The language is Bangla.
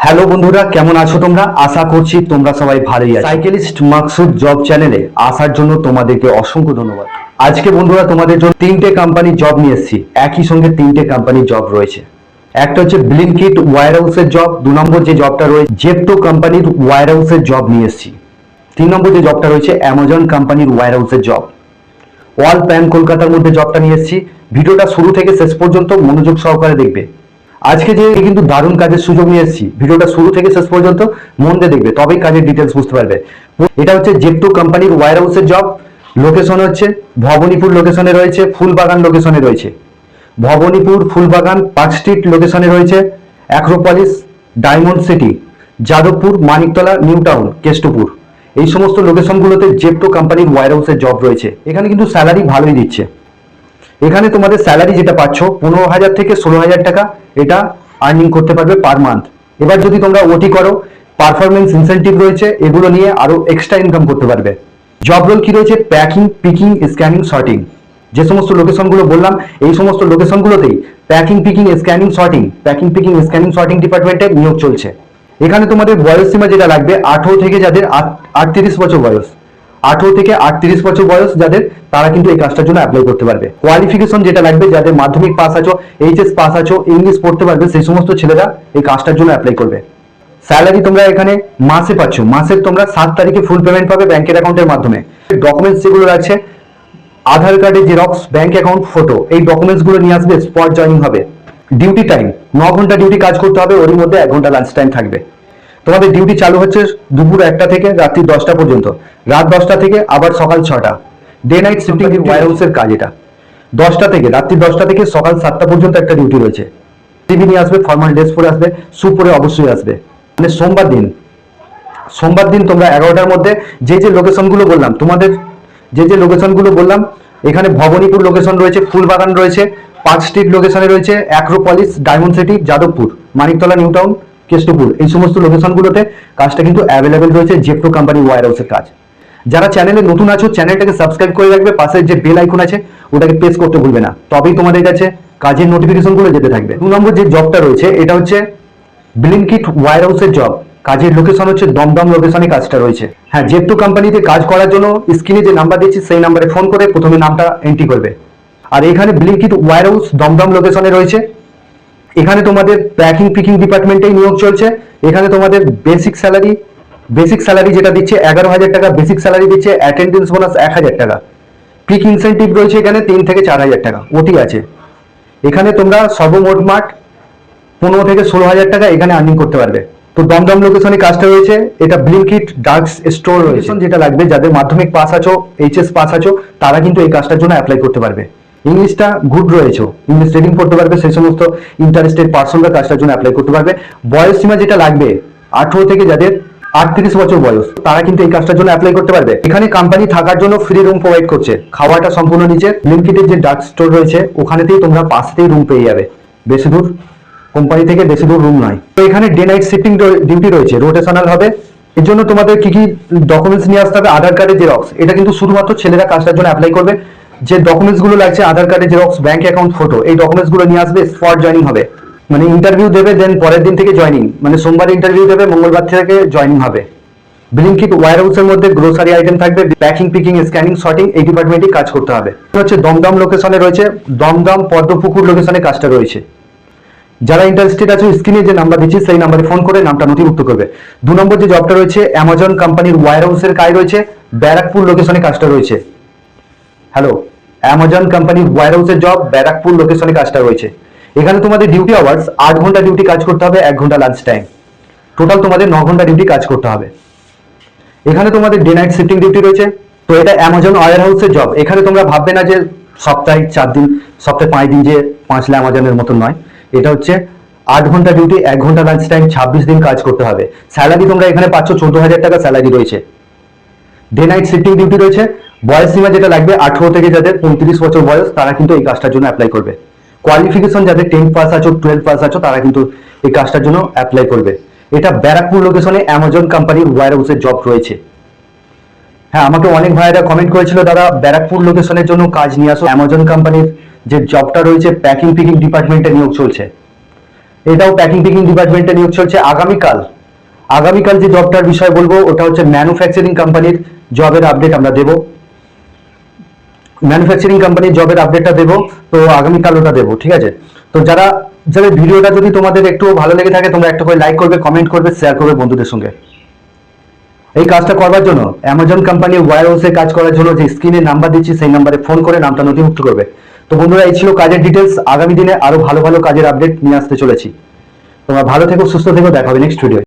হ্যালো বন্ধুরা, কেমন আছো তোমরা? আশা করছি তোমরা সবাই ভালোই আছো। সাইকেলিস্ট মাকসুদ জব চ্যানেলে আসার জন্য তোমাদেরকে অসংখ্য ধন্যবাদ। আজকে বন্ধুরা তোমাদের জন্য তিনটে কোম্পানির জব নিয়ে এসেছি। একই সঙ্গে তিনটে কোম্পানির জব রয়েছে। একটা হচ্ছে ব্লিঙ্কিট ওয়্যার হাউসের জব, 2 নম্বর যে জবটা রয়েছে জেপ্টো কোম্পানির ওয়্যার হাউসের জব নিয়ে এসেছি। 3 নম্বর যে জবটা রয়েছে অ্যামাজন কোম্পানির ওয়্যার হাউসের জব। অল প্যান কলকাতার মধ্যে জবটা নিয়ে এসেছি। ভিডিওটা শুরু থেকে শেষ পর্যন্ত মনোযোগ সহকারে দেখবে। আজকে যে কিন্তু দারুণ কাজের সুযোগ নিয়ে এসেছি, ভিডিওটা শুরু থেকে শেষ পর্যন্ত মন দিয়ে দেখবে, তবেই কাজের ডিটেলস বুঝতে পারবে। এটা হচ্ছে জেপ্টো কোম্পানির ওয়্যার হাউসের জব। লোকেশন হচ্ছে ভবানীপুর লোকেশনে রয়েছে, ফুলবাগান লোকেশনে রয়েছে। ভবানীপুর, ফুলবাগান, পার্ক স্ট্রিট লোকেশনে রয়েছে, Acropolis, diamond city, Jadavpur, Maniktala, new town, Keshtopur, এই সমস্ত লোকেশনগুলোতে জেপ্টো কোম্পানির ওয়্যার হাউসের জব রয়েছে। এখানে কিন্তু স্যালারি ভালোই দিচ্ছে। এখানে তোমাদের স্যালারি যেটা পাচ্ছ 15,000 থেকে 16,000 টাকা, এটা আর্নিং করতে পারবে পার মান্থ। এবার যদি তোমরা ওটি করো, পারফরমেন্স ইনসেন্টিভ রয়েছে, এগুলো নিয়ে আরো এক্সট্রা ইনকাম করতে পারবে। জব রোল কি রয়েছে? Packing, picking, scanning, sorting. যে সমস্ত লোকেশনগুলো বললাম, এই সমস্ত লোকেশনগুলোতেই packing, picking, scanning, sorting, packing, picking, scanning, sorting ডিপার্টমেন্টে নিয়োগ চলছে। এখানে তোমাদের বয়স সীমা যেটা লাগবে 18 থেকে যাদের 38 বছর বয়স, 18 থেকে 38 বছর বয়স যাদের, তারা কিন্তু এই কাজটার জন্য অ্যাপ্লাই করতে পারবে। কোয়ালিফিকেশন যেটা লাগবে, যাদের মাধ্যমিক পাস আছো, এইচএস পাস আছো, ইংলিশ পড়তে পারবে, সেই সমস্ত ছেলেরা এই কাজটার জন্য অ্যাপ্লাই করবে। স্যালারি তোমরা এখানে মাসে পাচ্ছ। মাসের তোমরা 7 তারিখে ফুল পেমেন্ট পাবে ব্যাংকের অ্যাকাউন্টের মাধ্যমে। ডকুমেন্টস যেগুলো লাগছে, আধার কার্ডের জেরক্স, ব্যাংক অ্যাকাউন্ট ফটো, এই ডকুমেন্টস গুলো নিয়ে আসবে। স্পট জয়েনিং হবে। ডিউটি টাইম 9 ঘন্টা ডিউটি কাজ করতে হবে, ওর মধ্যে 1 ঘন্টা লাঞ্চ টাইম থাকবে। তোমাদের ডিউটি চালু হচ্ছে দুপুর 1টা থেকে রাত্রি 10টা পর্যন্ত, রাত 10টা থেকে আবার সকাল 6টা। ডে নাইট শিফটিং ওয়্যার হাউসের কাজ এটা। 10টা থেকে রাত্রি 10টা থেকে সকাল 7টা পর্যন্ত একটা ডিউটি রয়েছে। টিভি নিয়ে আসবে, ফর্মাল ড্রেস পরে আসবে, শু পরে অবশ্যই আসবে। মানে সোমবার দিন তোমরা 11টার মধ্যে যে লোকেশনগুলো বললাম, তোমাদের যে লোকেশনগুলো বললাম, এখানে ভবানীপুর লোকেশন রয়েছে, ফুলবাগান রয়েছে, পার্ক স্ট্রিট লোকেশনে রয়েছে, Acropolis, diamond city, Jadavpur, Maniktala, new town, Keshtopur, এই সমস্ত লোকেশনগুলোতে কাজটা কিন্তু অ্যাভেলেবেল রয়েছে। জেপ্টো কোম্পানি ওয়্যার হাউসের কাজ। যারা চ্যানেলে নতুন আছো, চ্যানেলটাকে সাবস্ক্রাইব করে রাখবে, পাশে যে বেল আইকন আছে ওটাকে প্রেস করতে ভুলবে না, তবেই তোমাদের কাছে কাজের নোটিফিকেশনগুলো যেতে থাকবে। 2 নম্বর যে জবটা রয়েছে, এটা হচ্ছে ব্লিঙ্কিট ওয়্যার হাউসের জব। কাজের লোকেশন হচ্ছে দমদম লোকেশনে কাজটা রয়েছে। হ্যাঁ, জেপ্টো কোম্পানিতে কাজ করার জন্য স্ক্রিনে যে নাম্বার দিচ্ছি সেই নাম্বারে ফোন করে প্রথমে নামটা এন্ট্রি করবে। আর এখানে ব্লিঙ্কিট ওয়্যার হাউস দমদম লোকেশনে রয়েছে। এখানে তোমাদের প্যাকিং, পিকিং ডিপার্টমেন্টেই নিয়োগ চলছে। এখানে তোমাদের বেসিক স্যালারি যেটা দিচ্ছে 11,000 টাকা বেসিক স্যালারি দিচ্ছে, অ্যাটেন্ডেন্স বোনাস 1,000 টাকা, পিক ইনসেন্টিভ রয়েছে এখানে 3 থেকে 4,000 টাকা, ওটি আছে। এখানে তোমরা সর্বমোট 15 থেকে 16,000 টাকা এখানে আর্নিং করতে পারবে। তো দমদম লোকেশনে কাজটা রয়েছে। এটা ব্লিঙ্কিট ডার্ক স্টোর রয়েছে। যেটা লাগবে, যাদের মাধ্যমিক পাস আছো, এইচএস পাস আছো, তারা কিন্তু এই কাজটার জন্য অ্যাপ্লাই করতে পারবে। ইংলিশটা গুড রয়েছে, ইংলিশ রিডিং করতে পারবে, সেই সমস্ত ইন্টারেস্টেড পার্সনরা কাজটার জন্য অ্যাপ্লাই করতে পারবে। বয়স সীমা যেটা লাগবে 18 থেকে যাদের 38 বছর বয়স, তারা কিন্তু এই কাজটার জন্য অ্যাপ্লাই করতে পারবে। এখানে কোম্পানি থাকার জন্য ফ্রি রুম প্রোভাইড করছে, খাওয়াটা সম্পূর্ণ নিচে। ব্লিঙ্কিটের যে ডার্ক স্টোর রয়েছে ওখানেতেই তোমরা পাশেতেই রুম পেয়ে যাবে, বেশি দূর কোম্পানি থেকে বেশি দূর রুম নয়। তো এখানে ডে নাইট শিফটিং ডিউটি রয়েছে, রোটেশনাল হবে। এর জন্য তোমাদের কি কি ডকুমেন্টস নিয়ে আসতে হবে? আধার কার্ডের জেরক্স, এটা কিন্তু শুধুমাত্র ছেলেরা কাজটার জন্য অ্যাপ্লাই করবে। যে ডকুমেন্টস গুলো লাগছে, আধার কার্ডের জেরক্স, ব্যাংক অ্যাকাউন্ট ফটো, এই ডকুমেন্টস গুলো নিয়ে আসবে। স্পট জয়েনিং হবে, মানে ইন্টারভিউ দেবে, দেন পরের দিন থেকে জয়েনিং, মানে সোমবার ইন্টারভিউ দেবে, মঙ্গলবার থেকে জয়েনিং হবে। ব্লিঙ্কিট ওয়্যার হাউসের মধ্যে গ্রোসারি আইটেম থাকবে, প্যাকিং, পিকিং, স্ক্যানিং, সর্টিং, এই ডিপার্টমেন্টে কাজ করতে হবে। হচ্ছে দমদম লোকেশনে রয়েছে, দমদম পদ্মপুকুর লোকেশনে কাজটা রয়েছে। যারা ইন্টারেস্টেড আছে, স্ক্রিনে যে নাম্বার দিচ্ছি সেই নাম্বারে ফোন করে নামটা নথিভুক্ত করবে। 2 নম্বর যে জবটা রয়েছে অ্যামাজন কোম্পানির ওয়্যার হাউসের কাজ রয়েছে, ব্যারাকপুর লোকেশনে কাজটা রয়েছে। হ্যালো, অ্যামাজন কোম্পানির ওয়্যার হাউসের জব, ব্যারাকপুর লোকেশনে কাজটা রয়েছে। এখানে তোমাদের ডিউটি আওয়ার্স 8 ঘন্টা ডিউটি কাজ করতে হবে, 1 ঘন্টা লাঞ্চ টাইম, টোটাল তোমাদের 9 ঘন্টা ডিউটি কাজ করতে হবে। এখানে তোমাদের ডে নাইট শিফটিং ডিউটি রয়েছে। তো এটা অ্যামাজন ওয়্যার হাউসের জব। এখানে তোমরা ভাববে না যে সপ্তাহে 4 দিন, সপ্তাহে 5 দিন যে পাঁচলে অ্যামাজনের মতন নয়। এটা হচ্ছে 8 ঘন্টা ডিউটি, 1 ঘন্টা লাঞ্চ টাইম, 26 দিন কাজ করতে হবে। স্যালারি তোমরা এখানে পাচ্ছ 14,000 টাকা স্যালারি রয়েছে। ডে নাইট শিফটিং ডিউটি রয়েছে। বয়স সীমা যেটা লাগবে 18 থেকে যাদের 35 বছর বয়স, তারা কিন্তু এই কাজটার জন্য অ্যাপ্লাই করবে। কোয়ালিফিকেশন যাদের 10 পাস আছো, 12 পাস আছো, তারা কিন্তু এই কাজটার জন্য অ্যাপ্লাই করবে। এটা ব্যারাকপুর লোকেশনে অ্যামাজন কোম্পানির ওয়্যার হাউসের জব রয়েছে। হ্যাঁ, আমাকে অনেক ভাইয়েরা কমেন্ট করেছিল, দাদা ব্যারাকপুর লোকেশনের জন্য কাজ নিয়ে আসো। অ্যামাজন কোম্পানির যে জবটা রয়েছে প্যাকিং, পিকিং ডিপার্টমেন্টে নিয়োগ চলছে। এটাও প্যাকিং টেকিং ডিপার্টমেন্টে নিয়োগ চলছে। আগামীকাল যে জবটার বিষয় বলবো ওটা হচ্ছে ম্যানুফ্যাকচারিং কোম্পানির জবের আপডেট আমরা দেবো। ম্যানুফ্যাকচারিং কোম্পানির জবের আপডেটটা দেবো, তো আগামীকাল ওটা দেবো, ঠিক আছে? তো যারা ভিডিওটা যদি তোমাদের একটু ভালো লেগে থাকে তোমরা একটা করে লাইক করবে, কমেন্ট করবে, শেয়ার করবে বন্ধুদের সঙ্গে। এই কাজটা করবার জন্য অ্যামাজন কোম্পানির ওয়্যার হাউসে কাজ করার জন্য যে স্ক্রিনে নাম্বার দিচ্ছি সেই নাম্বারে ফোন করে নামটা নথিভুক্ত করবে। তো বন্ধুরা, এই ছিল কাজের ডিটেলস। আগামী দিনে আরো ভালো ভালো কাজের আপডেট নিয়ে আসতে চলেছি। তোমরা ভালো থেকো, সুস্থ থেকো, দেখা হবে নেক্সট ভিডিও।